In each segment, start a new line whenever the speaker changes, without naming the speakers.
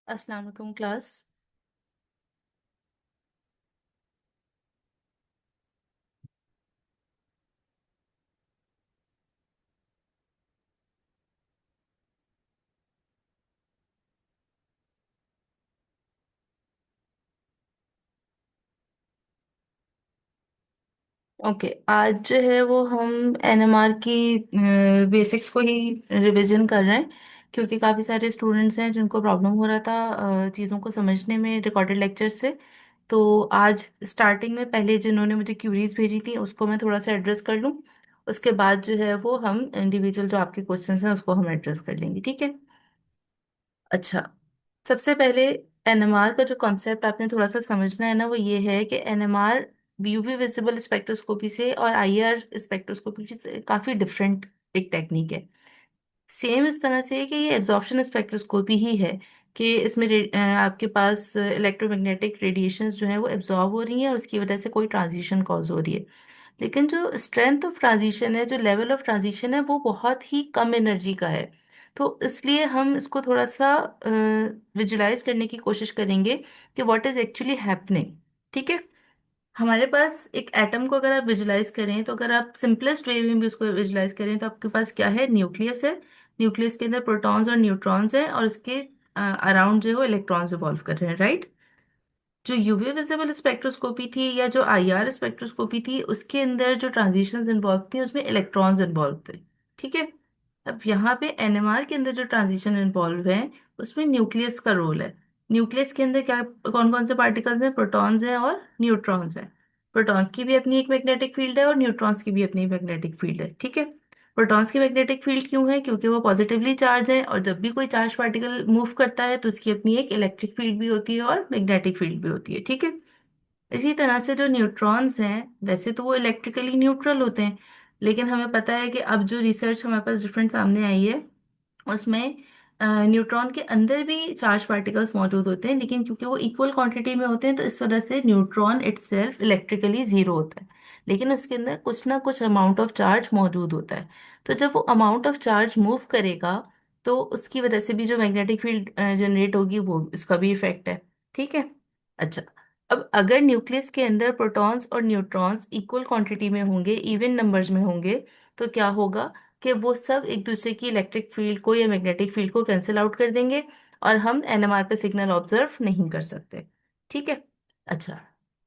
अस्सलाम वालेकुम class. Okay, आज जो है वो हम एनएमआर की बेसिक्स को ही रिवीजन कर रहे हैं, क्योंकि काफ़ी सारे स्टूडेंट्स हैं जिनको प्रॉब्लम हो रहा था चीज़ों को समझने में रिकॉर्डेड लेक्चर से। तो आज स्टार्टिंग में पहले जिन्होंने मुझे क्यूरीज भेजी थी उसको मैं थोड़ा सा एड्रेस कर लूँ। उसके बाद जो है वो हम इंडिविजुअल जो आपके क्वेश्चंस हैं उसको हम एड्रेस कर लेंगे, ठीक है। अच्छा, सबसे पहले एनएमआर का जो कॉन्सेप्ट आपने थोड़ा सा समझना है ना, वो ये है कि एनएमआर यूवी विजिबल स्पेक्ट्रोस्कोपी से और आईआर स्पेक्ट्रोस्कोपी से काफी डिफरेंट एक टेक्निक है। सेम इस तरह से कि ये एब्जॉर्प्शन स्पेक्ट्रोस्कोपी ही है, कि इसमें आपके पास इलेक्ट्रोमैग्नेटिक रेडिएशंस जो है वो एब्जॉर्ब हो रही हैं और उसकी वजह से कोई ट्रांजिशन कॉज हो रही है। लेकिन जो स्ट्रेंथ ऑफ ट्रांजिशन है, जो लेवल ऑफ ट्रांजिशन है, वो बहुत ही कम एनर्जी का है। तो इसलिए हम इसको थोड़ा सा विजुलाइज करने की कोशिश करेंगे कि व्हाट इज एक्चुअली हैपनिंग। ठीक है। हमारे पास एक एटम को अगर आप विजुलाइज करें, तो अगर आप सिंपलेस्ट वे में भी उसको विजुलाइज करें, तो आपके पास क्या है? न्यूक्लियस है। न्यूक्लियस के अंदर प्रोटॉन्स और न्यूट्रॉन्स हैं और उसके अराउंड जो है वो इलेक्ट्रॉन्स रिवॉल्व कर रहे हैं, राइट। जो यूवी विजिबल स्पेक्ट्रोस्कोपी थी या जो आईआर स्पेक्ट्रोस्कोपी थी, उसके अंदर जो ट्रांजिशंस इन्वॉल्व थी उसमें इलेक्ट्रॉन्स इन्वॉल्व थे। ठीक है। अब यहाँ पे एनएमआर के अंदर जो ट्रांजिशन इन्वॉल्व है उसमें न्यूक्लियस का रोल है। न्यूक्लियस के अंदर क्या कौन कौन से पार्टिकल्स हैं? प्रोटॉन्स हैं और न्यूट्रॉन्स हैं। प्रोटॉन्स की भी अपनी एक मैग्नेटिक फील्ड है और न्यूट्रॉन्स की भी अपनी मैग्नेटिक फील्ड है, ठीक है। प्रोटॉन्स की मैग्नेटिक फील्ड क्यों है? क्योंकि वो पॉजिटिवली चार्ज है और जब भी कोई चार्ज पार्टिकल मूव करता है तो उसकी अपनी एक इलेक्ट्रिक फील्ड भी होती है और मैग्नेटिक फील्ड भी होती है, ठीक है। इसी तरह से जो न्यूट्रॉन्स हैं, वैसे तो वो इलेक्ट्रिकली न्यूट्रल होते हैं, लेकिन हमें पता है कि अब जो रिसर्च हमारे पास डिफरेंट सामने आई है उसमें न्यूट्रॉन के अंदर भी चार्ज पार्टिकल्स मौजूद होते हैं, लेकिन क्योंकि वो इक्वल क्वांटिटी में होते हैं तो इस वजह से न्यूट्रॉन इटसेल्फ इलेक्ट्रिकली जीरो होता है। लेकिन उसके अंदर कुछ ना कुछ अमाउंट ऑफ चार्ज मौजूद होता है। तो जब वो अमाउंट ऑफ चार्ज मूव करेगा तो उसकी वजह से भी जो मैग्नेटिक फील्ड जनरेट होगी वो इसका भी इफेक्ट है, ठीक है। अच्छा, अब अगर न्यूक्लियस के अंदर प्रोटॉन्स और न्यूट्रॉन्स इक्वल क्वांटिटी में होंगे, इवन नंबर्स में होंगे, तो क्या होगा कि वो सब एक दूसरे की इलेक्ट्रिक फील्ड को या मैग्नेटिक फील्ड को कैंसिल आउट कर देंगे और हम एनएमआर पे सिग्नल ऑब्जर्व नहीं कर सकते, ठीक है। अच्छा,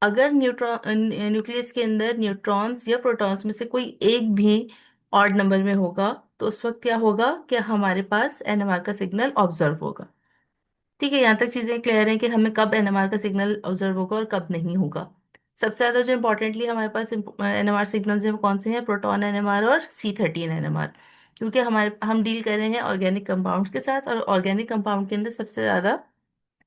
अगर न्यूक्लियस के अंदर न्यूट्रॉन्स या प्रोटॉन्स में से कोई एक भी ऑड नंबर में होगा, तो उस वक्त क्या होगा कि हमारे पास एनएमआर का सिग्नल ऑब्जर्व होगा। ठीक है, यहाँ तक चीजें क्लियर हैं कि हमें कब एनएमआर का सिग्नल ऑब्जर्व होगा और कब नहीं होगा। सबसे ज्यादा जो इम्पोर्टेंटली हमारे पास एनएमआर सिग्नल्स हैं वो कौन से हैं? प्रोटॉन एनएमआर और C13 एनएमआर। क्योंकि हमारे हम डील कर रहे हैं ऑर्गेनिक कंपाउंड्स के साथ, और ऑर्गेनिक कंपाउंड के अंदर सबसे ज्यादा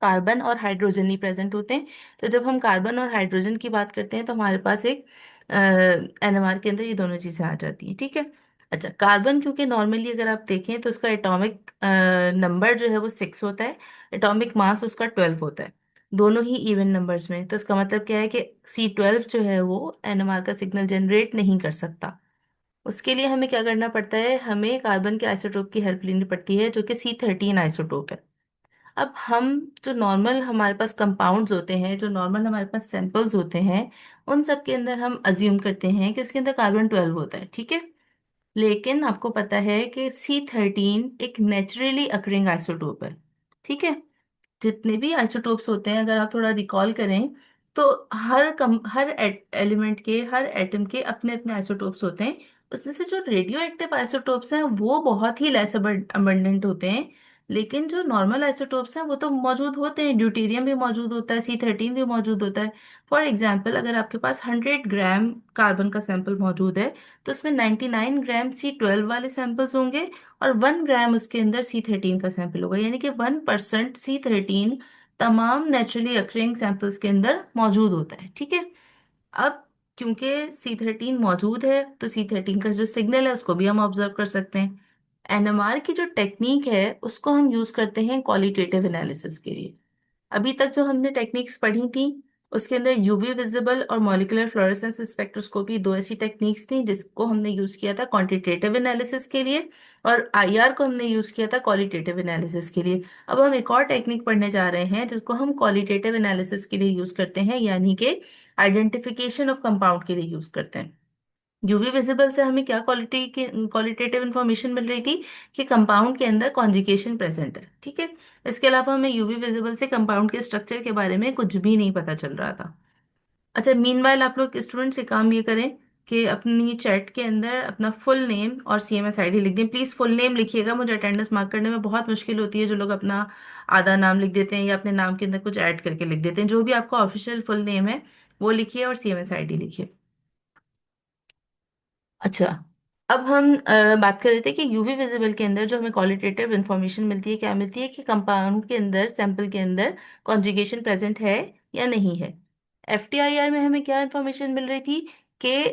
कार्बन और हाइड्रोजन ही प्रेजेंट होते हैं। तो जब हम कार्बन और हाइड्रोजन की बात करते हैं तो हमारे पास एक एनएमआर के अंदर ये दोनों चीजें आ जाती हैं, ठीक है। अच्छा, कार्बन क्योंकि नॉर्मली अगर आप देखें तो उसका एटॉमिक नंबर जो है वो 6 होता है, एटॉमिक मास उसका 12 होता है, दोनों ही इवन नंबर्स में। तो इसका मतलब क्या है कि C12 जो है वो एनएमआर का सिग्नल जनरेट नहीं कर सकता। उसके लिए हमें क्या करना पड़ता है? हमें कार्बन के आइसोटोप की हेल्प लेनी पड़ती है, जो कि C13 आइसोटोप है। अब हम जो नॉर्मल हमारे पास कंपाउंड्स होते हैं, जो नॉर्मल हमारे पास सैंपल्स होते हैं, उन सब के अंदर हम अज्यूम करते हैं कि उसके अंदर कार्बन 12 होता है, ठीक है। लेकिन आपको पता है कि C13 एक नेचुरली अकरिंग आइसोटोप है, ठीक है। जितने भी आइसोटोप्स होते हैं, अगर आप थोड़ा रिकॉल करें, तो हर एलिमेंट के, हर एटम के अपने अपने आइसोटोप्स होते हैं। उसमें से जो रेडियो एक्टिव आइसोटोप्स हैं वो बहुत ही लेस अबंडेंट होते हैं। लेकिन जो नॉर्मल आइसोटोप्स हैं वो तो मौजूद होते हैं, ड्यूटेरियम भी मौजूद होता है, C13 भी मौजूद होता है। फॉर एग्जाम्पल, अगर आपके पास 100 ग्राम कार्बन का सैंपल मौजूद है, तो उसमें 99 ग्राम C12 वाले सैंपल्स होंगे और 1 ग्राम उसके अंदर C13 का सैंपल होगा, यानी कि 1% C13 तमाम नेचुरली अकरिंग सैंपल्स के अंदर मौजूद होता है, ठीक है। अब क्योंकि C13 मौजूद है तो C13 का जो सिग्नल है उसको भी हम ऑब्जर्व कर सकते हैं। एनएमआर की जो टेक्निक है उसको हम यूज करते हैं क्वालिटेटिव एनालिसिस के लिए। अभी तक जो हमने टेक्निक्स पढ़ी थी उसके अंदर यूवी विजिबल और मॉलिक्यूलर फ्लोरेसेंस स्पेक्ट्रोस्कोपी, दो ऐसी टेक्निक्स थी जिसको हमने यूज किया था क्वांटिटेटिव एनालिसिस के लिए, और आईआर को हमने यूज किया था क्वालिटेटिव एनालिसिस के लिए। अब हम एक और टेक्निक पढ़ने जा रहे हैं जिसको हम क्वालिटेटिव एनालिसिस के लिए यूज करते हैं, यानी कि आइडेंटिफिकेशन ऑफ कंपाउंड के लिए यूज करते हैं। यूवी विजिबल से हमें क्या क्वालिटेटिव इंफॉर्मेशन मिल रही थी कि कंपाउंड के अंदर कॉन्जुगेशन प्रेजेंट है, ठीक है। इसके अलावा हमें यूवी विजिबल से कंपाउंड के स्ट्रक्चर के बारे में कुछ भी नहीं पता चल रहा था। अच्छा, मीनवाइल आप लोग स्टूडेंट्स से काम ये करें कि अपनी चैट के अंदर अपना फुल नेम और सीएमएस आईडी लिख दें। प्लीज फुल नेम लिखिएगा, मुझे अटेंडेंस मार्क करने में बहुत मुश्किल होती है जो लोग अपना आधा नाम लिख देते हैं या अपने नाम के अंदर कुछ ऐड करके लिख देते हैं। जो भी आपका ऑफिशियल फुल नेम है वो लिखिए और सीएमएस आईडी लिखिए। अच्छा, अब हम बात कर रहे थे कि यूवी विजिबल के अंदर जो हमें क्वालिटेटिव इंफॉर्मेशन मिलती है, क्या मिलती है कि कंपाउंड के अंदर, सैंपल के अंदर कॉन्जुगेशन प्रेजेंट है या नहीं है। एफटीआईआर में हमें क्या इंफॉर्मेशन मिल रही थी कि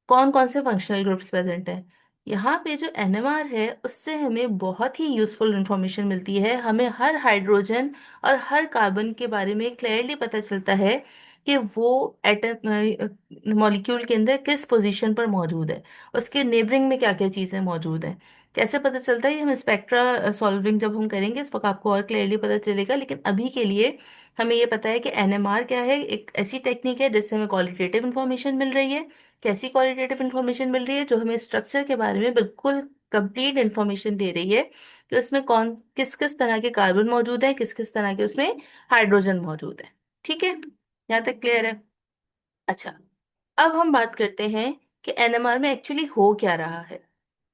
कौन कौन से फंक्शनल ग्रुप्स प्रेजेंट हैं। यहाँ पे जो एनएमआर है उससे हमें बहुत ही यूजफुल इंफॉर्मेशन मिलती है। हमें हर हाइड्रोजन और हर कार्बन के बारे में क्लियरली पता चलता है कि वो एटम मॉलिक्यूल के अंदर किस पोजीशन पर मौजूद है, उसके नेबरिंग में क्या क्या चीज़ें मौजूद हैं। कैसे पता चलता है ये हम स्पेक्ट्रा सॉल्विंग जब हम करेंगे इस वक्त आपको और क्लियरली पता चलेगा, लेकिन अभी के लिए हमें ये पता है कि एनएमआर क्या है। एक ऐसी टेक्निक है जिससे हमें क्वालिटेटिव इंफॉर्मेशन मिल रही है। कैसी क्वालिटेटिव इंफॉर्मेशन मिल रही है, जो हमें स्ट्रक्चर के बारे में बिल्कुल कंप्लीट इंफॉर्मेशन दे रही है कि उसमें कौन किस किस तरह के कार्बन मौजूद है, किस किस तरह के उसमें हाइड्रोजन मौजूद है। ठीक है, यहाँ तक क्लियर है। अच्छा, अब हम बात करते हैं कि एनएमआर में एक्चुअली हो क्या रहा है।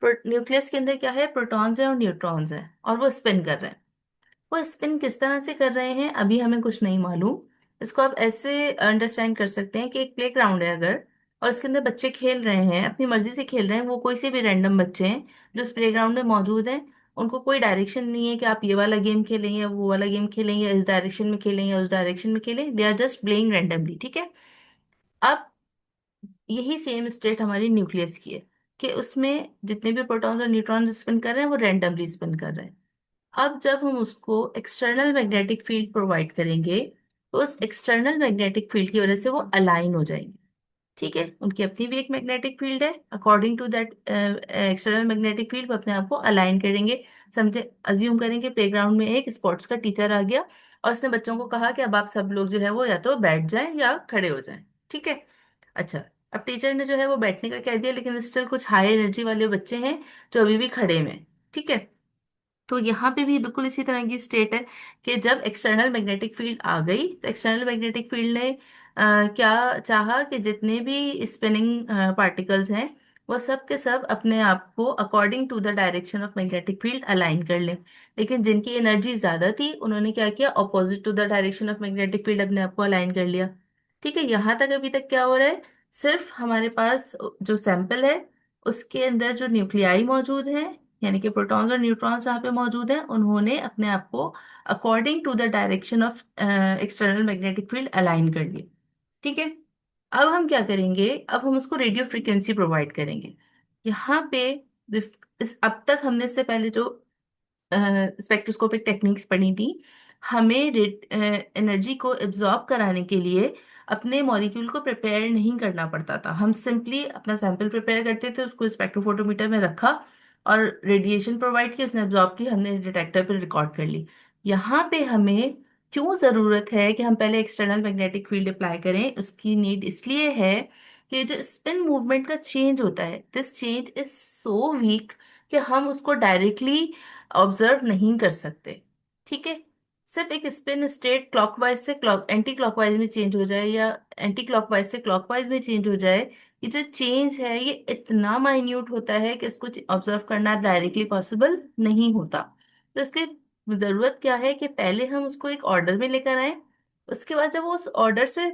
न्यूक्लियस के अंदर क्या है, प्रोटॉन्स है और न्यूट्रॉन्स है और वो स्पिन कर रहे हैं। वो स्पिन किस तरह से कर रहे हैं अभी हमें कुछ नहीं मालूम। इसको आप ऐसे अंडरस्टैंड कर सकते हैं कि एक प्ले ग्राउंड है अगर, और इसके अंदर बच्चे खेल रहे हैं, अपनी मर्जी से खेल रहे हैं, वो कोई से भी रैंडम बच्चे हैं जो इस प्ले ग्राउंड में मौजूद हैं। उनको कोई डायरेक्शन नहीं है कि आप ये वाला गेम खेलें या वो वाला गेम खेलें या इस डायरेक्शन में खेलें या उस डायरेक्शन में खेलें। They are just playing randomly, ठीक है। अब यही सेम स्टेट हमारी न्यूक्लियस की है कि उसमें जितने भी प्रोटॉन्स और न्यूट्रॉन्स स्पिन कर रहे हैं वो रैंडमली स्पिन कर रहे हैं। अब जब हम उसको एक्सटर्नल मैग्नेटिक फील्ड प्रोवाइड करेंगे तो उस एक्सटर्नल मैग्नेटिक फील्ड की वजह से वो अलाइन हो जाएंगे, ठीक है। उनकी अपनी भी एक मैग्नेटिक फील्ड है, according to that external magnetic field वो अपने आप को अलाइन करेंगे। समझे, अज्यूम करेंगे प्लेग्राउंड में एक स्पोर्ट्स का टीचर आ गया और उसने बच्चों को कहा कि अब आप सब लोग जो है वो या तो बैठ जाएं या खड़े हो जाएं, ठीक है। अच्छा, अब टीचर ने जो है वो बैठने का कह दिया, लेकिन स्टिल कुछ हाई एनर्जी वाले बच्चे हैं जो अभी भी खड़े में हैं, ठीक है। तो यहाँ पे भी बिल्कुल इसी तरह की स्टेट है कि जब एक्सटर्नल मैग्नेटिक फील्ड आ गई तो एक्सटर्नल मैग्नेटिक फील्ड ने क्या चाहा कि जितने भी स्पिनिंग पार्टिकल्स हैं वो सब के सब अपने आप को according to the direction of magnetic field align कर लें। लेकिन जिनकी एनर्जी ज्यादा थी उन्होंने क्या किया, opposite to the direction of magnetic field अपने आप को अलाइन कर लिया। ठीक है, यहाँ तक अभी तक क्या हो रहा है, सिर्फ हमारे पास जो सैंपल है उसके अंदर जो न्यूक्लियाई मौजूद है, यानी कि प्रोटॉन्स और न्यूट्रॉन्स जहाँ पे मौजूद हैं, उन्होंने अपने आप को according to the direction of external magnetic field align कर लिए, ठीक है। अब हम क्या करेंगे, अब हम उसको रेडियो फ्रीक्वेंसी प्रोवाइड करेंगे। यहाँ पे इस अब तक हमने इससे पहले जो स्पेक्ट्रोस्कोपिक टेक्निक्स पढ़ी थी, हमें एनर्जी को एब्जॉर्ब कराने के लिए अपने मॉलिक्यूल को प्रिपेयर नहीं करना पड़ता था। हम सिंपली अपना सैंपल प्रिपेयर करते थे, उसको स्पेक्ट्रोफोटोमीटर में रखा और रेडिएशन प्रोवाइड की, उसने एब्जॉर्ब की, हमने डिटेक्टर पर रिकॉर्ड कर ली। यहाँ पे हमें क्यों ज़रूरत है कि हम पहले एक्सटर्नल मैग्नेटिक फील्ड अप्लाई करें, उसकी नीड इसलिए है कि जो स्पिन मूवमेंट का चेंज होता है, this change is so weak कि हम उसको डायरेक्टली ऑब्जर्व नहीं कर सकते, ठीक है। सिर्फ एक स्पिन स्टेट क्लॉकवाइज से क्लॉक एंटी क्लॉकवाइज में चेंज हो जाए या एंटी क्लॉकवाइज से क्लॉकवाइज में चेंज हो जाए, ये जो चेंज है ये इतना माइन्यूट होता है कि इसको ऑब्जर्व करना डायरेक्टली पॉसिबल नहीं होता। तो इसलिए जरूरत क्या है कि पहले हम उसको एक ऑर्डर में लेकर आए, उसके बाद जब वो उस ऑर्डर से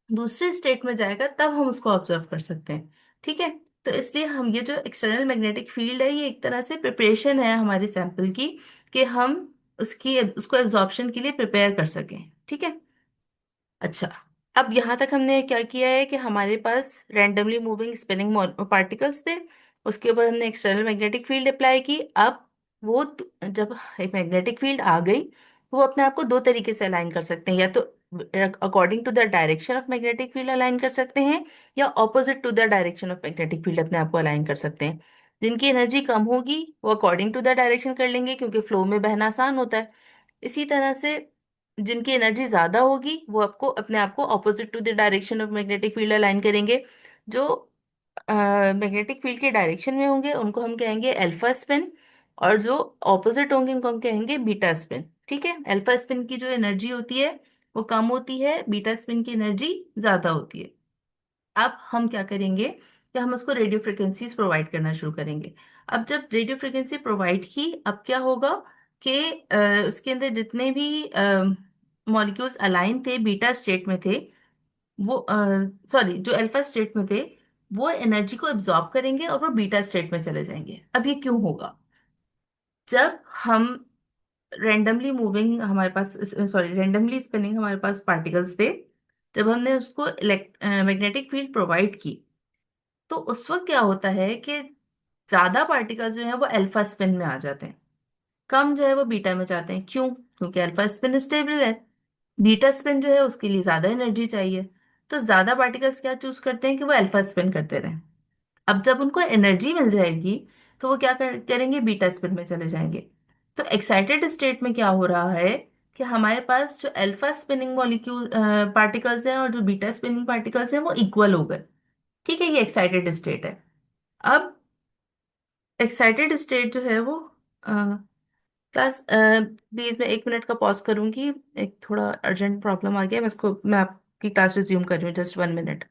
दूसरे स्टेट में जाएगा तब हम उसको ऑब्जर्व कर सकते हैं, ठीक है। तो इसलिए हम ये जो एक्सटर्नल मैग्नेटिक फील्ड है ये एक तरह से प्रिपरेशन है हमारे सैंपल की कि हम उसको एब्जॉर्प्शन के लिए प्रिपेयर कर सकें, ठीक है। अच्छा, अब यहाँ तक हमने क्या किया है कि हमारे पास रैंडमली मूविंग स्पिनिंग पार्टिकल्स थे, उसके ऊपर हमने एक्सटर्नल मैग्नेटिक फील्ड अप्लाई की। अब जब एक मैग्नेटिक फील्ड आ गई तो वो अपने आप को दो तरीके से अलाइन कर सकते हैं, या तो according to the direction of magnetic field align कर सकते हैं, या opposite to the direction of magnetic field अपने आप को अलाइन कर सकते हैं। जिनकी एनर्जी कम होगी वो अकॉर्डिंग टू द डायरेक्शन कर लेंगे, क्योंकि फ्लो में बहना आसान होता है। इसी तरह से जिनकी एनर्जी ज्यादा होगी वो आपको अपने आप को opposite to the direction of magnetic field align करेंगे। जो मैग्नेटिक फील्ड के डायरेक्शन में होंगे उनको हम कहेंगे अल्फा स्पिन, और जो ऑपोजिट होंगे उनको हम कहेंगे बीटा स्पिन। ठीक है, अल्फा स्पिन की जो एनर्जी होती है वो कम होती है, बीटा स्पिन की एनर्जी ज्यादा होती है। अब हम क्या करेंगे कि हम उसको रेडियो फ्रिक्वेंसीज प्रोवाइड करना शुरू करेंगे। अब जब रेडियो फ्रिक्वेंसी प्रोवाइड की, अब क्या होगा कि उसके अंदर जितने भी मॉलिक्यूल्स अलाइन थे बीटा स्टेट में थे, वो सॉरी जो अल्फा स्टेट में थे, वो एनर्जी को एब्जॉर्ब करेंगे और वो बीटा स्टेट में चले जाएंगे। अब ये क्यों होगा? जब हम रेंडमली मूविंग हमारे पास, सॉरी रेंडमली स्पिनिंग हमारे पास पार्टिकल्स थे, जब हमने उसको मैग्नेटिक फील्ड प्रोवाइड की, तो उस वक्त क्या होता है कि ज्यादा पार्टिकल्स जो है वो अल्फा स्पिन में आ जाते हैं, कम जो है वो बीटा में जाते हैं। क्यों? क्योंकि अल्फा स्पिन स्टेबल है, बीटा स्पिन जो है उसके लिए ज्यादा एनर्जी चाहिए। तो ज्यादा पार्टिकल्स क्या चूज करते हैं कि वो अल्फा स्पिन करते रहें। अब जब उनको एनर्जी मिल जाएगी तो वो क्या करेंगे, बीटा स्पिन में चले जाएंगे। तो एक्साइटेड स्टेट में क्या हो रहा है कि हमारे पास जो अल्फा स्पिनिंग मॉलिक्यूल पार्टिकल्स हैं और जो बीटा स्पिनिंग पार्टिकल्स हैं वो इक्वल हो गए। ठीक है, ये एक्साइटेड स्टेट है। अब एक्साइटेड स्टेट जो है वो क्लास, प्लीज मैं 1 मिनट का पॉज करूंगी, एक थोड़ा अर्जेंट प्रॉब्लम आ गया, मैं आपकी क्लास रिज्यूम कर रही हूँ, जस्ट 1 मिनट।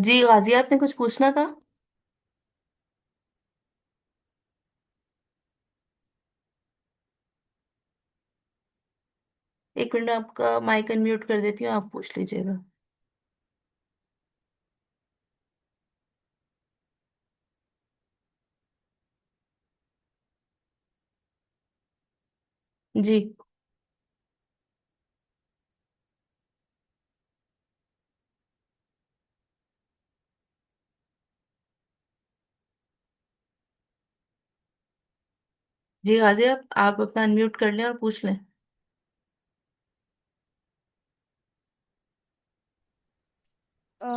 जी गाजिया, आपने कुछ पूछना था? 1 मिनट, आपका माइक अनम्यूट कर देती हूँ, आप पूछ लीजिएगा। जी। जी गाजिया, आप अपना अनम्यूट कर लें और पूछ लें।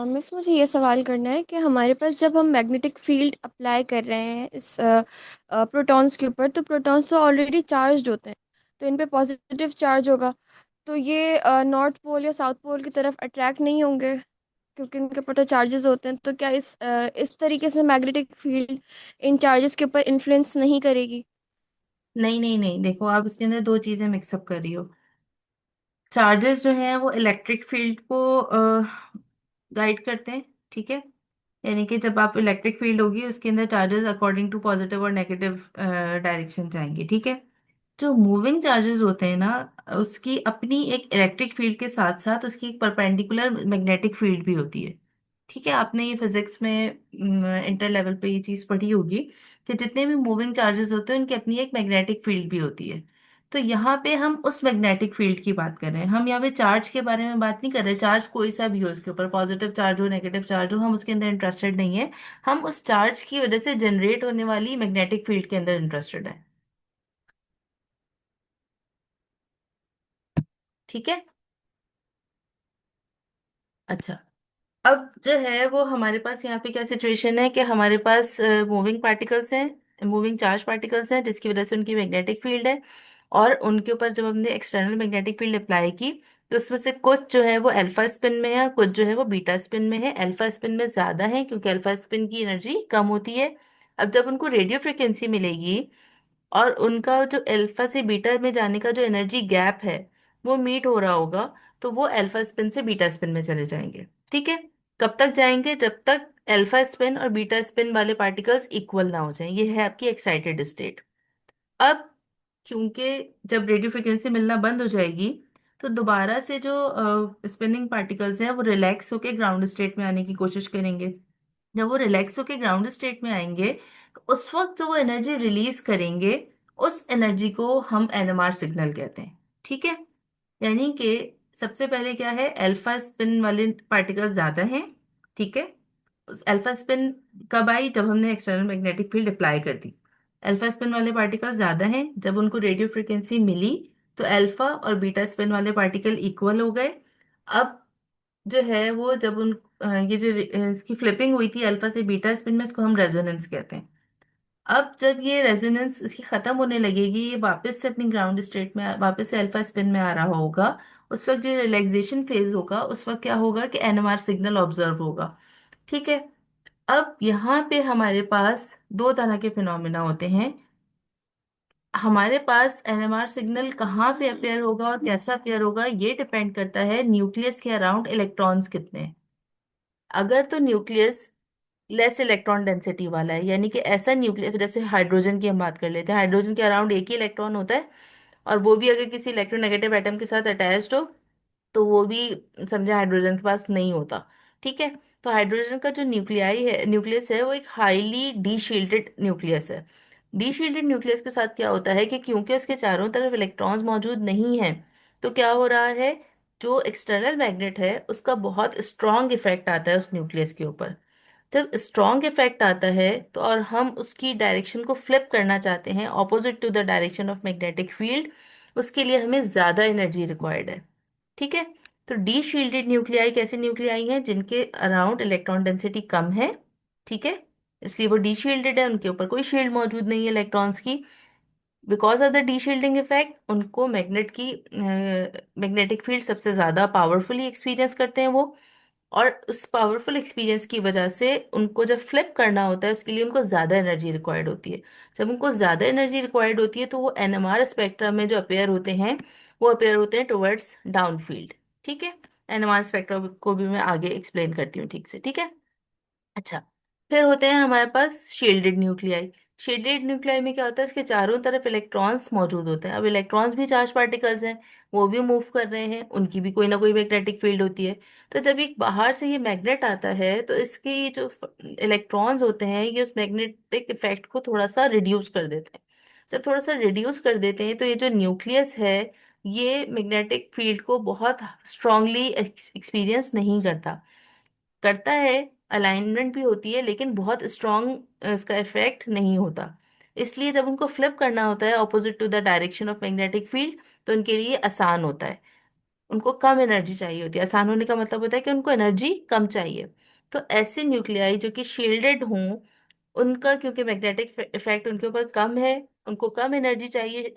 मिस मुझे ये सवाल करना है कि हमारे पास जब हम मैग्नेटिक फील्ड अप्लाई कर रहे हैं इस प्रोटॉन्स के ऊपर, तो प्रोटॉन्स तो ऑलरेडी चार्ज्ड होते हैं, तो इन पे पॉजिटिव चार्ज होगा, तो ये नॉर्थ पोल या साउथ पोल की तरफ अट्रैक्ट नहीं होंगे क्योंकि इनके ऊपर तो चार्जेस होते हैं। तो क्या इस तरीके से मैग्नेटिक फील्ड इन चार्जेस के ऊपर इन्फ्लुएंस नहीं करेगी?
नहीं नहीं नहीं, देखो आप इसके अंदर दो चीजें मिक्सअप कर रही हो। चार्जेस जो हैं वो इलेक्ट्रिक फील्ड को गाइड करते हैं। ठीक है, यानी कि जब आप इलेक्ट्रिक फील्ड होगी उसके अंदर चार्जेस अकॉर्डिंग टू पॉजिटिव और नेगेटिव डायरेक्शन जाएंगे। ठीक है, जो मूविंग चार्जेस होते हैं ना, उसकी अपनी एक इलेक्ट्रिक फील्ड के साथ साथ उसकी एक परपेंडिकुलर मैग्नेटिक फील्ड भी होती है। ठीक है, आपने ये फिजिक्स में इंटर लेवल पे ये चीज पढ़ी होगी कि जितने भी मूविंग चार्जेस होते हैं उनकी अपनी एक मैग्नेटिक फील्ड भी होती है। तो यहाँ पे हम उस मैग्नेटिक फील्ड की बात कर रहे हैं, हम यहाँ पे चार्ज के बारे में बात नहीं कर रहे। चार्ज कोई सा भी हो, उसके ऊपर पॉजिटिव चार्ज हो नेगेटिव चार्ज हो, हम उसके अंदर इंटरेस्टेड नहीं है। हम उस चार्ज की वजह से जनरेट होने वाली मैग्नेटिक फील्ड के अंदर इंटरेस्टेड है। ठीक है। अच्छा, अब जो है वो हमारे पास यहाँ पे क्या सिचुएशन है कि हमारे पास मूविंग पार्टिकल्स हैं, मूविंग चार्ज पार्टिकल्स हैं, जिसकी वजह से उनकी मैग्नेटिक फील्ड है। और उनके ऊपर जब हमने एक्सटर्नल मैग्नेटिक फील्ड अप्लाई की, तो उसमें से कुछ जो है वो अल्फा स्पिन में है और कुछ जो है वो बीटा स्पिन में है। अल्फा स्पिन में ज्यादा है क्योंकि अल्फा स्पिन की एनर्जी कम होती है, अब जब उनको रेडियो फ्रिक्वेंसी मिलेगी और उनका जो अल्फा से बीटा में जाने का जो एनर्जी गैप है वो मीट हो रहा होगा, तो वो अल्फा स्पिन से बीटा स्पिन में चले जाएंगे। ठीक है। कब तक जाएंगे? जब तक अल्फा स्पिन और बीटा स्पिन वाले पार्टिकल्स इक्वल ना हो जाएं। ये है आपकी एक्साइटेड स्टेट। अब क्योंकि जब रेडियो फ्रिक्वेंसी मिलना बंद हो जाएगी, तो दोबारा से जो स्पिनिंग पार्टिकल्स हैं वो रिलैक्स होके ग्राउंड स्टेट में आने की कोशिश करेंगे। जब वो रिलैक्स होके ग्राउंड स्टेट में आएंगे, तो उस वक्त जो वो एनर्जी रिलीज करेंगे, उस एनर्जी को हम एनएमआर सिग्नल कहते हैं। ठीक है। यानी कि सबसे पहले क्या है, अल्फा स्पिन वाले पार्टिकल्स ज्यादा हैं। ठीक है। अल्फा स्पिन कब आई? जब हमने एक्सटर्नल मैग्नेटिक फील्ड अप्लाई कर दी। अल्फा स्पिन वाले पार्टिकल ज्यादा हैं, जब उनको रेडियो फ्रिक्वेंसी मिली तो अल्फा और बीटा स्पिन वाले पार्टिकल इक्वल हो गए। अब जो है वो जब ये जो इसकी फ्लिपिंग हुई थी अल्फा से बीटा स्पिन में, इसको हम रेजोनेंस कहते हैं। अब जब ये रेजोनेंस इसकी खत्म होने लगेगी, ये वापस से अपनी ग्राउंड स्टेट में वापस से अल्फा स्पिन में आ रहा होगा। उस वक्त जो रिलैक्सेशन फेज होगा, उस वक्त क्या होगा कि एनएमआर सिग्नल ऑब्जर्व होगा। ठीक है। अब यहाँ पे हमारे पास दो तरह के फिनोमेना होते हैं। हमारे पास एनएमआर सिग्नल कहाँ पे अपेयर होगा और कैसा अपेयर होगा, ये डिपेंड करता है न्यूक्लियस के अराउंड इलेक्ट्रॉन्स कितने हैं। अगर तो न्यूक्लियस लेस इलेक्ट्रॉन डेंसिटी वाला है, यानी कि ऐसा न्यूक्लियस, जैसे हाइड्रोजन की हम बात कर लेते हैं, हाइड्रोजन के अराउंड एक ही इलेक्ट्रॉन होता है, और वो भी अगर किसी इलेक्ट्रोनेगेटिव एटम के साथ अटैच्ड हो तो वो भी समझे हाइड्रोजन के पास नहीं होता। ठीक है। तो हाइड्रोजन का जो न्यूक्लियाई है, न्यूक्लियस है, वो एक हाईली डी शील्डेड न्यूक्लियस है। डी शील्डेड न्यूक्लियस के साथ क्या होता है कि क्योंकि उसके चारों तरफ इलेक्ट्रॉन्स मौजूद नहीं है, तो क्या हो रहा है, जो एक्सटर्नल मैग्नेट है उसका बहुत स्ट्रॉन्ग इफेक्ट आता है उस न्यूक्लियस के ऊपर। जब स्ट्रॉन्ग इफेक्ट आता है तो और हम उसकी डायरेक्शन को फ्लिप करना चाहते हैं opposite to the direction of magnetic field, उसके लिए हमें ज्यादा एनर्जी रिक्वायर्ड है। ठीक है। तो डी शील्डेड न्यूक्लियाई कैसे न्यूक्लियाई हैं? जिनके अराउंड इलेक्ट्रॉन डेंसिटी कम है। ठीक है। इसलिए वो डी शील्डेड है, उनके ऊपर कोई शील्ड मौजूद नहीं है इलेक्ट्रॉन्स की। Because of the D shielding effect उनको मैग्नेटिक फील्ड सबसे ज्यादा पावरफुली एक्सपीरियंस करते हैं वो। और उस पावरफुल एक्सपीरियंस की वजह से उनको जब फ्लिप करना होता है उसके लिए उनको ज्यादा एनर्जी रिक्वायर्ड होती है। जब उनको ज्यादा एनर्जी रिक्वायर्ड होती है तो वो एनएमआर स्पेक्ट्रम में जो अपेयर होते हैं, वो अपेयर होते हैं टुवर्ड्स डाउन फील्ड। ठीक है। एनएमआर स्पेक्ट्रम को भी मैं आगे एक्सप्लेन करती हूँ ठीक से। ठीक है। अच्छा। फिर होते हैं हमारे पास शील्डेड न्यूक्लियाई। शील्डेड न्यूक्लियाई में क्या होता है, इसके चारों तरफ इलेक्ट्रॉन्स मौजूद होते हैं। अब इलेक्ट्रॉन्स भी चार्ज पार्टिकल्स हैं, वो भी मूव कर रहे हैं, उनकी भी कोई ना कोई मैग्नेटिक फील्ड होती है। तो जब एक बाहर से ये मैग्नेट आता है तो इसके ये जो इलेक्ट्रॉन्स होते हैं, ये उस मैग्नेटिक इफेक्ट को थोड़ा सा रिड्यूस कर देते हैं। जब थोड़ा सा रिड्यूस कर देते हैं तो ये जो न्यूक्लियस है, ये मैग्नेटिक फील्ड को बहुत स्ट्रांगली एक्सपीरियंस नहीं करता। करता है, अलाइनमेंट भी होती है, लेकिन बहुत स्ट्रांग इसका इफेक्ट नहीं होता। इसलिए जब उनको फ्लिप करना होता है opposite to the direction of magnetic field, तो उनके लिए आसान होता है। उनको कम एनर्जी चाहिए होती है। आसान होने का मतलब होता है कि उनको एनर्जी कम चाहिए। तो ऐसे न्यूक्लियाई जो कि शील्डेड हों, उनका क्योंकि मैग्नेटिक इफेक्ट उनके ऊपर कम है, उनको कम एनर्जी चाहिए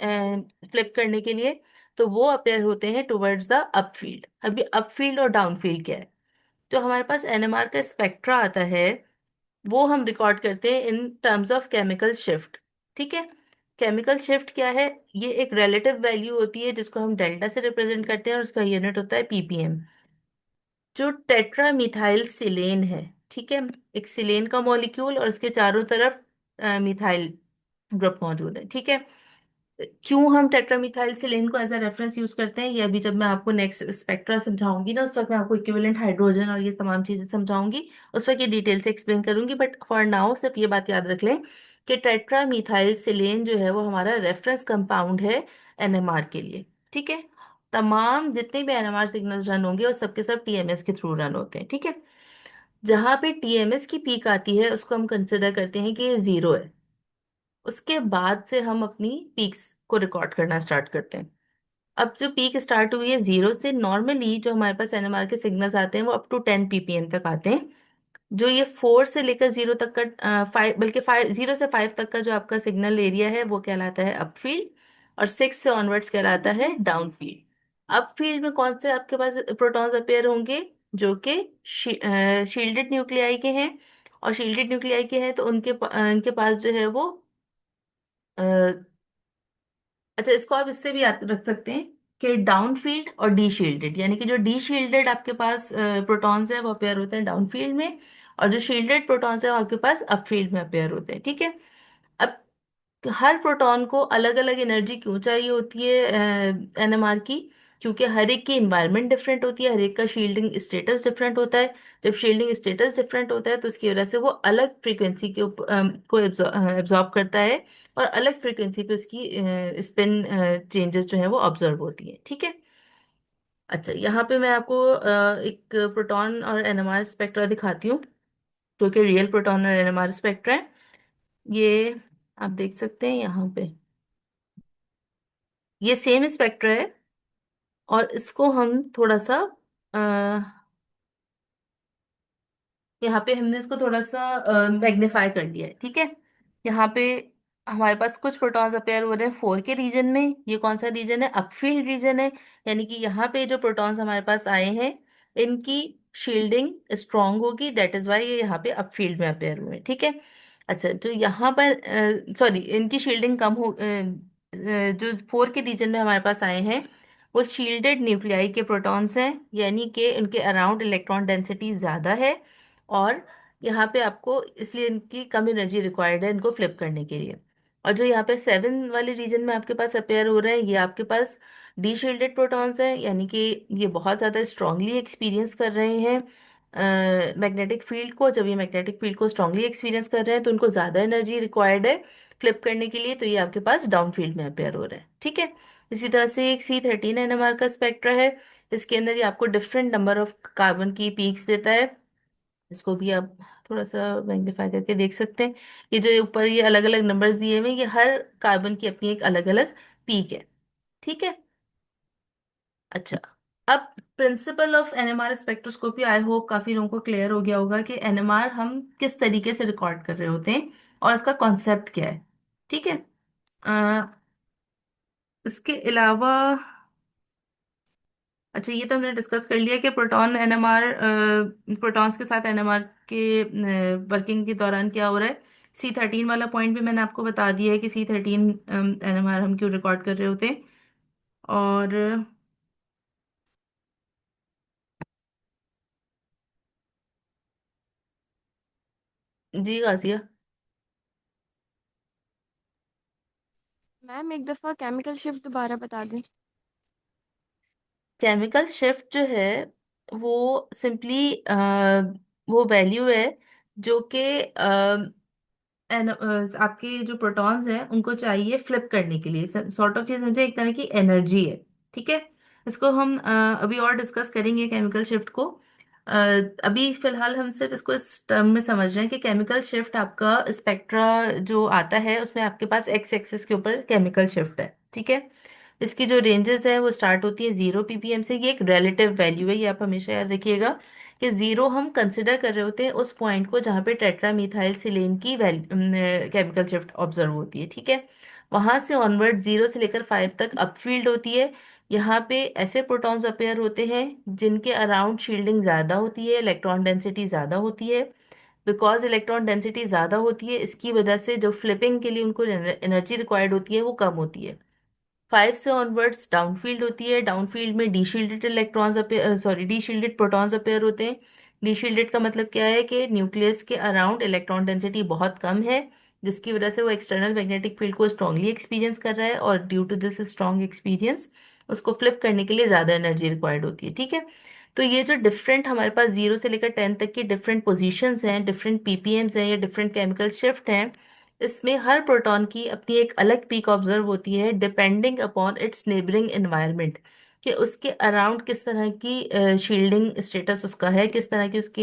फ्लिप करने के लिए, तो वो अपेयर होते हैं टुवर्ड्स द अप फील्ड। अभी अप फील्ड और डाउन फील्ड क्या है? जो हमारे पास एनएमआर का स्पेक्ट्रा आता है, वो हम रिकॉर्ड करते हैं in terms of chemical shift. ठीक है। केमिकल शिफ्ट क्या है? ये एक रिलेटिव वैल्यू होती है जिसको हम डेल्टा से रिप्रेजेंट करते हैं, और उसका यूनिट होता है पीपीएम। जो टेट्रा मिथाइल सिलेन है, ठीक है, एक सिलेन का मॉलिक्यूल और उसके चारों तरफ मिथाइल ग्रुप मौजूद है। ठीक है। क्यों हम टेट्रामिथाइल सिलेन को एज अ रेफरेंस यूज करते हैं, ये अभी जब मैं आपको नेक्स्ट स्पेक्ट्रा समझाऊंगी ना, उस वक्त मैं आपको इक्विवेलेंट हाइड्रोजन और ये तमाम चीजें समझाऊंगी। उस वक्त ये डिटेल से एक्सप्लेन करूंगी, बट फॉर नाउ सिर्फ ये बात याद रख लें कि टेट्रामिथाइल सिलेन जो है वो हमारा रेफरेंस कंपाउंड है एनएमआर के लिए। ठीक है। तमाम जितने भी एनएमआर सिग्नल्स रन होंगे वो सबके सब टीएमएस के थ्रू रन होते हैं। ठीक है। जहां पे टीएमएस की पीक आती है उसको हम कंसिडर करते हैं कि ये जीरो है। उसके बाद से हम अपनी पीक्स को रिकॉर्ड करना स्टार्ट करते हैं। अब जो पीक स्टार्ट हुई है जीरो से, नॉर्मली जो हमारे पास एनएमआर के सिग्नल्स आते हैं वो अप टू 10 पीपीएम तक आते हैं। जो ये 4 से लेकर जीरो तक का 5, बल्कि 5, 0 से 5 तक का जो आपका सिग्नल एरिया है वो कहलाता है अप फील्ड, और 6 से ऑनवर्ड्स कहलाता है डाउन फील्ड। अप फील्ड में कौन से आपके पास प्रोटॉन्स अपेयर होंगे? जो कि शील्डेड न्यूक्लियाई के हैं, और शील्डेड न्यूक्लियाई के हैं तो इनके पास जो है वो अच्छा, इसको आप इससे भी याद रख सकते हैं कि डाउन फील्ड और डी शील्डेड, यानी कि जो डी शील्डेड आपके पास प्रोटॉन्स है वो अपेयर होते हैं डाउन फील्ड में, और जो शील्डेड प्रोटॉन्स है वो आपके पास अप फील्ड में अपेयर होते हैं। ठीक है। अब हर प्रोटॉन को अलग अलग एनर्जी क्यों चाहिए होती है एनएमआर की? क्योंकि हर एक की इन्वायरमेंट डिफरेंट होती है, हर एक का शील्डिंग स्टेटस डिफरेंट होता है। जब शील्डिंग स्टेटस डिफरेंट होता है तो उसकी वजह से वो अलग फ्रीक्वेंसी को एब्जॉर्ब करता है, और अलग फ्रीक्वेंसी पे उसकी स्पिन चेंजेस जो है वो ऑब्जर्व होती है। ठीक है। अच्छा, यहाँ पे मैं आपको एक प्रोटॉन और एनएमआर स्पेक्ट्रा दिखाती हूँ, जो कि रियल प्रोटॉन और एनएमआर स्पेक्ट्रा है। ये आप देख सकते हैं यहाँ पे, ये सेम स्पेक्ट्रा है, और इसको हम थोड़ा सा यहाँ पे हमने इसको थोड़ा सा मैग्नीफाई कर लिया है। ठीक है। यहाँ पे हमारे पास कुछ प्रोटॉन्स अपेयर हो रहे हैं 4 के रीजन में। ये कौन सा रीजन है? अपफील्ड रीजन है। यानी कि यहाँ पे जो प्रोटॉन्स हमारे पास आए हैं, इनकी शील्डिंग स्ट्रांग होगी, दैट इज वाई ये यहाँ पे अपफील्ड में अपेयर हुए हैं। ठीक है। अच्छा, जो यहाँ पर सॉरी, इनकी शील्डिंग कम हो जो 4 के रीजन में हमारे पास आए हैं, वो शील्डेड न्यूक्लियाई के प्रोटॉन्स हैं, यानी कि उनके अराउंड इलेक्ट्रॉन डेंसिटी ज़्यादा है, और यहाँ पे आपको इसलिए इनकी कम एनर्जी रिक्वायर्ड है इनको फ्लिप करने के लिए। और जो यहाँ पे 7 वाले रीजन में आपके पास अपेयर हो रहे हैं, ये आपके पास डी शील्डेड प्रोटॉन्स हैं, यानी कि ये बहुत ज़्यादा स्ट्रांगली एक्सपीरियंस कर रहे हैं मैग्नेटिक फील्ड को। जब ये मैग्नेटिक फील्ड को स्ट्रांगली एक्सपीरियंस कर रहे हैं तो उनको ज़्यादा एनर्जी रिक्वायर्ड है फ्लिप करने के लिए, तो ये आपके पास डाउन फील्ड में अपेयर हो रहे हैं। ठीक है। इसी तरह से एक C13 NMR का स्पेक्ट्रा है। इसके अंदर ये आपको डिफरेंट नंबर ऑफ कार्बन की पीक्स देता है। इसको भी आप थोड़ा सा मैग्नीफाई करके देख सकते हैं। ये जो ऊपर ये अलग अलग नंबर्स दिए हुए हैं, ये हर कार्बन की अपनी एक अलग अलग पीक है। ठीक है। अच्छा, अब principle of NMR spectroscopy, I hope काफी लोगों को क्लियर हो गया होगा कि एनएमआर हम किस तरीके से रिकॉर्ड कर रहे होते हैं और इसका कॉन्सेप्ट क्या है। ठीक है। अ, इसके अलावा, अच्छा, ये तो हमने डिस्कस कर लिया कि प्रोटॉन एनएमआर, प्रोटॉन्स के साथ एनएमआर के वर्किंग के दौरान क्या हो रहा है। C13 वाला पॉइंट भी मैंने आपको बता दिया है कि C13 एनएमआर हम क्यों रिकॉर्ड कर रहे होते हैं। और जी गाजिया,
मैम एक दफ़ा केमिकल शिफ्ट दोबारा बता दें।
केमिकल शिफ्ट जो है वो सिंपली वो वैल्यू है जो कि आपके जो प्रोटॉन्स हैं उनको चाहिए फ्लिप करने के लिए, सॉर्ट ऑफ ये समझे एक तरह की एनर्जी है। ठीक है। इसको हम अभी और डिस्कस करेंगे केमिकल शिफ्ट को। अ, अभी फिलहाल हम सिर्फ इसको इस टर्म में समझ रहे हैं कि केमिकल शिफ्ट आपका स्पेक्ट्रा जो आता है उसमें आपके पास एक्स एक्सिस के ऊपर केमिकल शिफ्ट है। ठीक है। इसकी जो रेंजेस है वो स्टार्ट होती है 0 ppm से। ये एक रिलेटिव वैल्यू है, ये आप हमेशा याद रखिएगा कि 0 हम कंसिडर कर रहे होते हैं उस पॉइंट को जहाँ पे टेट्रामीथाइल सिलेन की केमिकल शिफ्ट ऑब्जर्व होती है। ठीक है। वहां से ऑनवर्ड 0 से लेकर 5 तक अपफील्ड होती है। यहाँ पे ऐसे प्रोटॉन्स अपेयर होते हैं जिनके अराउंड शील्डिंग ज़्यादा होती है, इलेक्ट्रॉन डेंसिटी ज़्यादा होती है। बिकॉज इलेक्ट्रॉन डेंसिटी ज़्यादा होती है, इसकी वजह से जो फ्लिपिंग के लिए उनको एनर्जी रिक्वायर्ड होती है वो कम होती है। 5 से ऑनवर्ड्स डाउनफील्ड होती है। डाउनफील्ड में deshielded electrons appear, sorry, deshielded protons appear होते हैं। डीशील्डेड का मतलब क्या है कि न्यूक्लियस के अराउंड इलेक्ट्रॉन डेंसिटी बहुत कम है, जिसकी वजह से वो एक्सटर्नल मैग्नेटिक फील्ड को स्ट्रांगली एक्सपीरियंस कर रहा है, और due to this strong experience उसको फ्लिप करने के लिए ज़्यादा एनर्जी रिक्वायर्ड होती है। ठीक है। तो ये जो डिफरेंट हमारे पास 0 से लेकर 10 तक की डिफरेंट पोजीशंस हैं, डिफरेंट पीपीएम्स हैं या डिफरेंट केमिकल शिफ्ट हैं, इसमें हर प्रोटॉन की अपनी एक अलग पीक ऑब्जर्व होती है depending upon its neighbouring environment, कि उसके अराउंड किस तरह की शील्डिंग स्टेटस उसका है, किस तरह की उसकी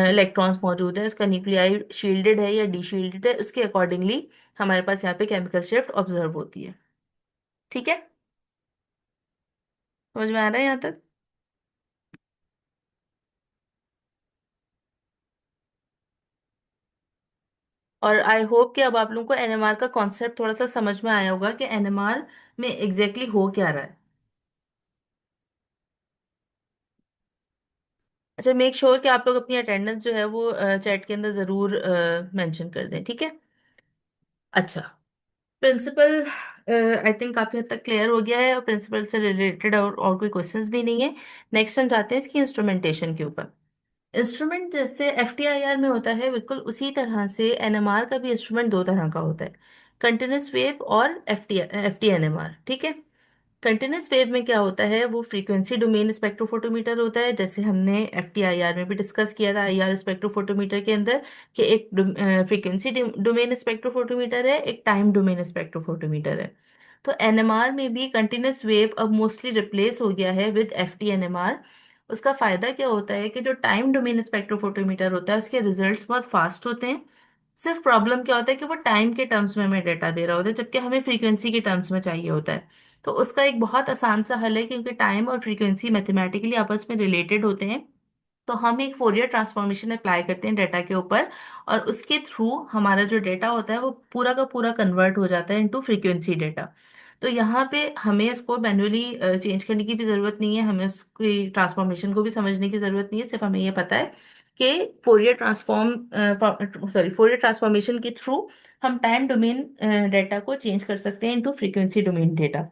इलेक्ट्रॉन्स मौजूद हैं, उसका न्यूक्लियाई शील्डेड है या डीशील्डेड है, उसके अकॉर्डिंगली हमारे पास यहाँ पे केमिकल शिफ्ट ऑब्जर्व होती है। ठीक है। समझ में आ रहा है यहाँ तक? और आई होप कि अब आप लोगों को एनएमआर का कॉन्सेप्ट थोड़ा सा समझ में आया होगा कि एनएमआर में एग्जैक्टली हो क्या रहा है। अच्छा, मेक श्योर कि आप लोग अपनी अटेंडेंस जो है वो चैट के अंदर ज़रूर मेंशन कर दें, ठीक है। अच्छा, प्रिंसिपल आई थिंक काफ़ी हद तक क्लियर हो गया है, और प्रिंसिपल से रिलेटेड और कोई क्वेश्चंस भी नहीं है। नेक्स्ट हम जाते हैं इसकी इंस्ट्रूमेंटेशन के ऊपर। इंस्ट्रूमेंट जैसे एफटीआईआर में होता है, बिल्कुल उसी तरह से एनएमआर का भी इंस्ट्रूमेंट दो तरह का होता है, कंटिन्यूस वेव और एफटीएनएमआर, ठीक है। कंटिन्यूस वेव में क्या होता है, वो फ्रीक्वेंसी डोमेन स्पेक्ट्रोफोटोमीटर होता है, जैसे हमने एफटीआईआर में भी डिस्कस किया था आईआर स्पेक्ट्रोफोटोमीटर के अंदर, कि एक फ्रीक्वेंसी डोमेन स्पेक्ट्रोफोटोमीटर है, एक टाइम डोमेन स्पेक्ट्रोफोटोमीटर है। तो एनएमआर में भी कंटिन्यूस वेव अब मोस्टली रिप्लेस हो गया है विद एफटीएनएमआर। उसका फायदा क्या होता है कि जो टाइम डोमेन स्पेक्ट्रोफोटोमीटर होता है उसके रिजल्ट्स बहुत फास्ट होते हैं। सिर्फ प्रॉब्लम क्या होता है कि वो टाइम के टर्म्स में हमें डेटा दे रहा होता है, जबकि हमें फ्रीक्वेंसी के टर्म्स में चाहिए होता है। तो उसका एक बहुत आसान सा हल है, क्योंकि टाइम और फ्रीक्वेंसी मैथमेटिकली आपस में रिलेटेड होते हैं। तो हम एक फोरियर ट्रांसफॉर्मेशन अप्लाई करते हैं डाटा के ऊपर, और उसके थ्रू हमारा जो डेटा होता है वो पूरा का पूरा कन्वर्ट हो जाता है इनटू फ्रीक्वेंसी डेटा। तो यहाँ पे हमें इसको मैन्युअली चेंज करने की भी ज़रूरत नहीं है, हमें उसकी ट्रांसफॉर्मेशन को भी समझने की ज़रूरत नहीं है, सिर्फ हमें ये पता है कि फोरियर ट्रांसफॉर्मेशन के थ्रू हम टाइम डोमेन डेटा को चेंज कर सकते हैं इनटू फ्रीक्वेंसी डोमेन डेटा।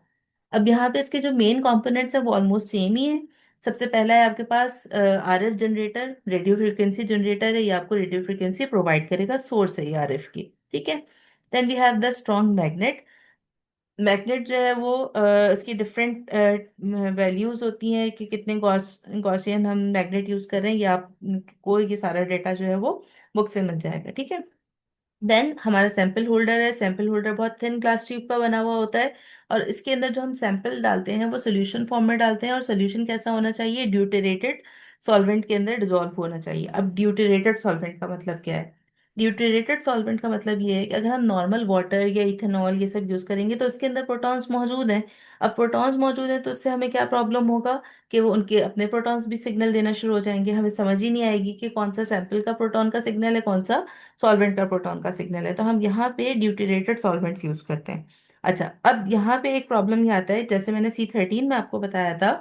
अब यहाँ पे इसके जो मेन कंपोनेंट्स है वो ऑलमोस्ट सेम ही है। सबसे पहला है आपके पास RF generator, radio frequency generator है, ये आपको रेडियो फ्रिक्वेंसी प्रोवाइड करेगा, सोर्स है ये आरएफ की, ठीक है। Then we have the strong magnet. Magnet जो है वो इसकी डिफरेंट वैल्यूज होती हैं कि कितने गॉसियन हम मैग्नेट यूज कर रहे हैं, या आपको ये सारा डेटा जो है वो बुक से मिल जाएगा, ठीक है। देन हमारा सैंपल होल्डर है। सैंपल होल्डर बहुत थिन ग्लास ट्यूब का बना हुआ होता है, और इसके अंदर जो हम सैंपल डालते हैं वो सोल्यूशन फॉर्म में डालते हैं, और सोल्यूशन कैसा होना चाहिए, ड्यूटेरेटेड सॉल्वेंट के अंदर डिजोल्व होना चाहिए। अब ड्यूटेरेटेड सॉल्वेंट का मतलब क्या है? ड्यूटेरेटेड सॉल्वेंट का मतलब ये है कि अगर हम नॉर्मल वाटर या इथेनॉल ये सब यूज करेंगे तो इसके अंदर प्रोटॉन्स मौजूद हैं। अब प्रोटॉन्स मौजूद हैं तो इससे हमें क्या प्रॉब्लम होगा, कि वो उनके अपने प्रोटॉन्स भी सिग्नल देना शुरू हो जाएंगे, हमें समझ ही नहीं आएगी कि कौन सा सैंपल का प्रोटॉन का सिग्नल है, कौन सा सॉल्वेंट का प्रोटॉन का सिग्नल है। तो हम यहाँ पे ड्यूटेरेटेड सॉल्वेंट्स यूज करते हैं। अच्छा, अब यहाँ पे एक प्रॉब्लम ये आता है, जैसे मैंने C13 में आपको बताया था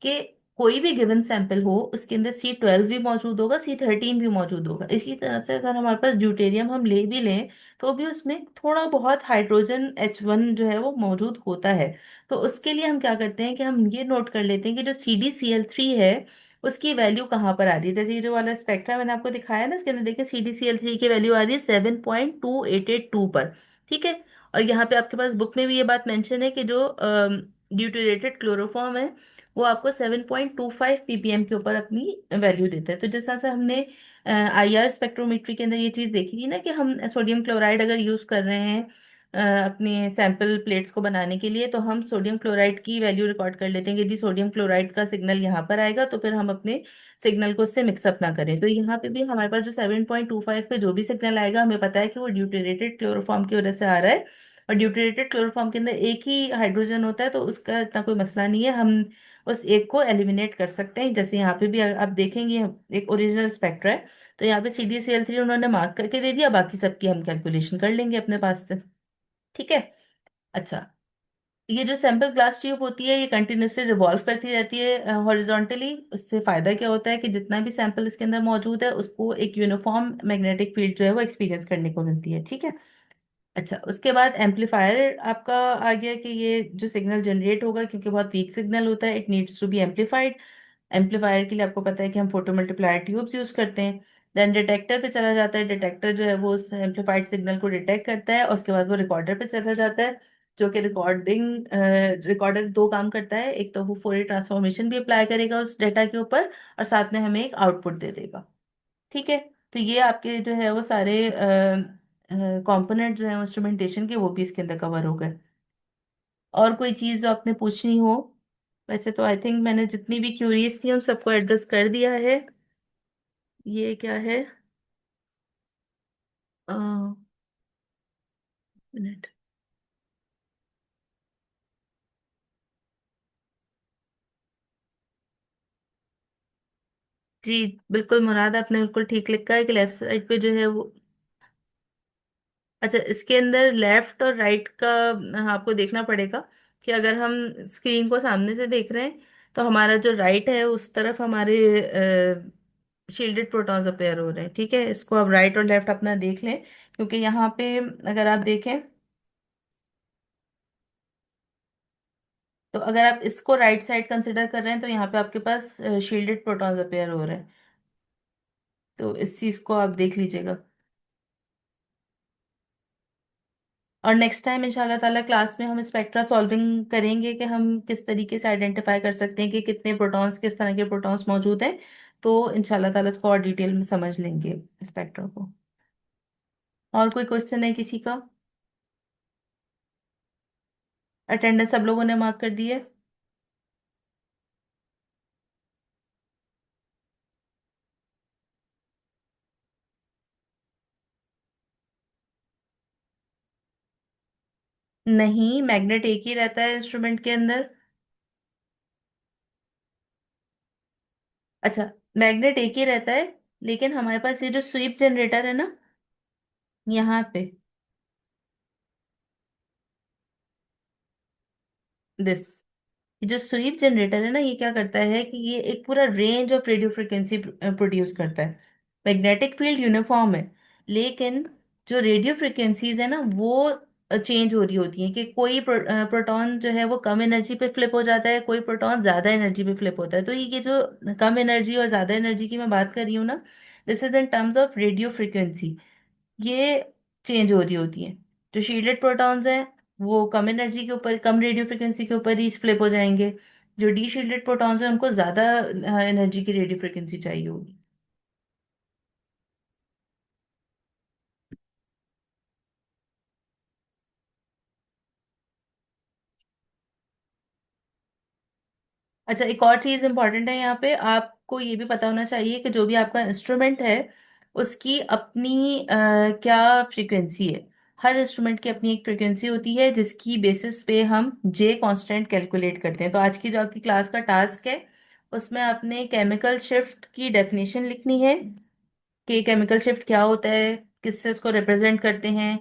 कि कोई भी गिवन सैंपल हो उसके अंदर C12 भी मौजूद होगा, C13 भी मौजूद होगा। इसी तरह से अगर हमारे पास ड्यूटेरियम हम ले भी लें तो भी उसमें थोड़ा बहुत हाइड्रोजन H1 जो है वो मौजूद होता है। तो उसके लिए हम क्या करते हैं कि हम ये नोट कर लेते हैं कि जो CdCl3 है उसकी वैल्यू कहाँ पर आ रही है। जैसे ये जो वाला स्पेक्ट्रा मैंने आपको दिखाया ना, इसके अंदर देखिए CdCl3 की वैल्यू आ रही है 7.2882 पर, ठीक है। और यहाँ पे आपके पास बुक में भी ये बात मेंशन है कि जो ड्यूटेरेटेड क्लोरोफॉर्म है वो आपको 7.25 ppm के ऊपर अपनी वैल्यू देता है। तो जैसा से हमने आईआर स्पेक्ट्रोमेट्री के अंदर ये चीज़ देखी थी ना, कि हम सोडियम क्लोराइड अगर यूज़ कर रहे हैं अपने सैंपल प्लेट्स को बनाने के लिए, तो हम सोडियम क्लोराइड की वैल्यू रिकॉर्ड कर लेते हैं कि जी सोडियम क्लोराइड का सिग्नल यहाँ पर आएगा, तो फिर हम अपने सिग्नल को उससे मिक्सअप ना करें। तो यहाँ पे भी हमारे पास जो 7.25 पे जो भी सिग्नल आएगा हमें पता है कि वो ड्यूटेरेटेड क्लोरोफॉर्म की वजह से आ रहा है। और ड्यूटेरेटेड क्लोरोफॉर्म के अंदर एक ही हाइड्रोजन होता है, तो उसका इतना कोई मसला नहीं है, हम उस एक को एलिमिनेट कर सकते हैं। जैसे यहाँ पे भी आप देखेंगे एक ओरिजिनल स्पेक्ट्रा है, तो यहाँ पे CdCl3 उन्होंने मार्क करके दे दिया, बाकी सबकी हम कैलकुलेशन कर लेंगे अपने पास से, ठीक है। अच्छा, ये जो सैंपल ग्लास ट्यूब होती है ये कंटिन्यूसली रिवॉल्व करती रहती है हॉरिजॉन्टली। उससे फायदा क्या होता है कि जितना भी सैंपल इसके अंदर मौजूद है उसको एक यूनिफॉर्म मैग्नेटिक फील्ड जो है वो एक्सपीरियंस करने को मिलती है, ठीक है। अच्छा, उसके बाद एम्पलीफायर आपका आ गया, कि ये जो सिग्नल जनरेट होगा क्योंकि बहुत वीक सिग्नल होता है, it needs to be amplified. Amplifier के लिए आपको पता है कि हम फोटो मल्टीप्लायर ट्यूब्स यूज करते हैं। देन डिटेक्टर पे चला जाता है, डिटेक्टर जो है वो उस एम्पलीफाइड सिग्नल को डिटेक्ट करता है, और उसके बाद वो रिकॉर्डर पे चला जाता है, जो कि रिकॉर्डर दो काम करता है, एक तो वो फोरियर ट्रांसफॉर्मेशन भी अप्लाई करेगा उस डेटा के ऊपर, और साथ में हमें एक आउटपुट दे देगा, ठीक है। तो ये आपके जो है वो सारे कंपोनेंट जो है इंस्ट्रूमेंटेशन के वो भी इसके अंदर कवर हो गए। और कोई चीज़ जो आपने पूछनी हो? वैसे तो आई थिंक मैंने जितनी भी क्यूरीज थी उन सबको एड्रेस कर दिया है। ये क्या है, मिनट। जी बिल्कुल मुराद, आपने बिल्कुल ठीक लिखा है कि लेफ्ट साइड पे जो है वो, अच्छा इसके अंदर लेफ्ट और राइट का आपको देखना पड़ेगा, कि अगर हम स्क्रीन को सामने से देख रहे हैं तो हमारा जो राइट है उस तरफ हमारे शील्डेड प्रोटॉन्स अपेयर हो रहे हैं। ठीक है, इसको आप राइट और लेफ्ट अपना देख लें, क्योंकि यहाँ पे अगर आप देखें, तो अगर आप इसको राइट साइड कंसिडर कर रहे हैं तो यहाँ पे आपके पास शील्डेड प्रोटॉन्स अपेयर हो रहे हैं। तो इस चीज को आप देख लीजिएगा। और नेक्स्ट टाइम इंशाल्लाह ताला क्लास में हम स्पेक्ट्रा सॉल्विंग करेंगे कि हम किस तरीके से आइडेंटिफाई कर सकते हैं कि कितने प्रोटॉन्स, किस तरह के प्रोटॉन्स मौजूद हैं। तो इंशाल्लाह ताला इसको और डिटेल में समझ लेंगे स्पेक्ट्रा को। और कोई क्वेश्चन है किसी का? अटेंडेंस सब लोगों ने मार्क कर दी है? नहीं, मैग्नेट एक ही रहता है इंस्ट्रूमेंट के अंदर। अच्छा, मैग्नेट एक ही रहता है, लेकिन हमारे पास ये जो स्वीप जनरेटर है ना, यहाँ पे दिस, ये जो स्वीप जनरेटर है ना, ये क्या करता है कि ये एक पूरा range of radio frequency produce करता है। मैग्नेटिक फील्ड यूनिफॉर्म है, लेकिन जो रेडियो फ्रिक्वेंसीज है ना, वो चेंज हो रही होती हैं कि कोई प्रोटॉन जो है वो कम एनर्जी पे फ्लिप हो जाता है, कोई प्रोटॉन ज्यादा एनर्जी पे फ्लिप होता है। तो ये जो कम एनर्जी और ज्यादा एनर्जी की मैं बात कर रही हूँ ना, this is in terms of radio frequency. ये चेंज हो रही होती हैं। जो शील्डेड प्रोटॉन्स हैं वो कम एनर्जी के ऊपर, कम रेडियो फ्रिक्वेंसी के ऊपर ही फ्लिप हो जाएंगे। जो डी शील्डेड प्रोटॉन्स हैं उनको ज्यादा एनर्जी की रेडियो फ्रिक्वेंसी चाहिए होगी। अच्छा, एक और चीज इंपॉर्टेंट है यहाँ पे, आपको ये भी पता होना चाहिए कि जो भी आपका इंस्ट्रूमेंट है उसकी अपनी क्या फ्रीक्वेंसी है। हर इंस्ट्रूमेंट की अपनी एक फ्रीक्वेंसी होती है जिसकी बेसिस पे हम जे कांस्टेंट कैलकुलेट करते हैं। तो आज की जो आपकी क्लास का टास्क है, उसमें आपने केमिकल शिफ्ट की डेफिनेशन लिखनी है कि केमिकल शिफ्ट क्या होता है, किससे उसको रिप्रेजेंट करते हैं,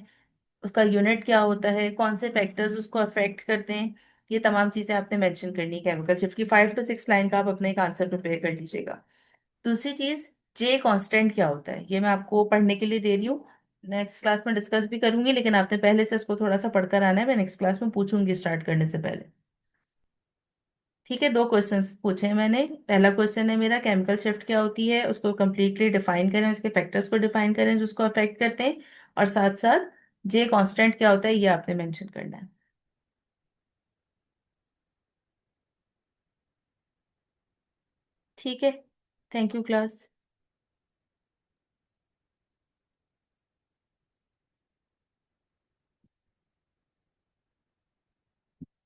उसका यूनिट क्या होता है, कौन से फैक्टर्स उसको अफेक्ट करते हैं। ये तमाम चीजें आपने मेंशन करनी है केमिकल शिफ्ट की। 5 to 6 लाइन का आप अपने एक आंसर प्रिपेयर कर लीजिएगा। दूसरी चीज, जे कांस्टेंट क्या होता है, ये मैं आपको पढ़ने के लिए दे रही हूँ। नेक्स्ट क्लास में डिस्कस भी करूंगी, लेकिन आपने पहले से इसको थोड़ा सा पढ़कर आना है, मैं नेक्स्ट क्लास में पूछूंगी स्टार्ट करने से पहले। ठीक है, 2 क्वेश्चंस पूछे हैं मैंने। पहला क्वेश्चन है मेरा, केमिकल शिफ्ट क्या होती है, उसको कंप्लीटली डिफाइन करें, उसके फैक्टर्स को डिफाइन करें जो उसको अफेक्ट करते हैं, और साथ साथ जे कांस्टेंट क्या होता है ये आपने मेंशन करना है। ठीक है, थैंक यू क्लास।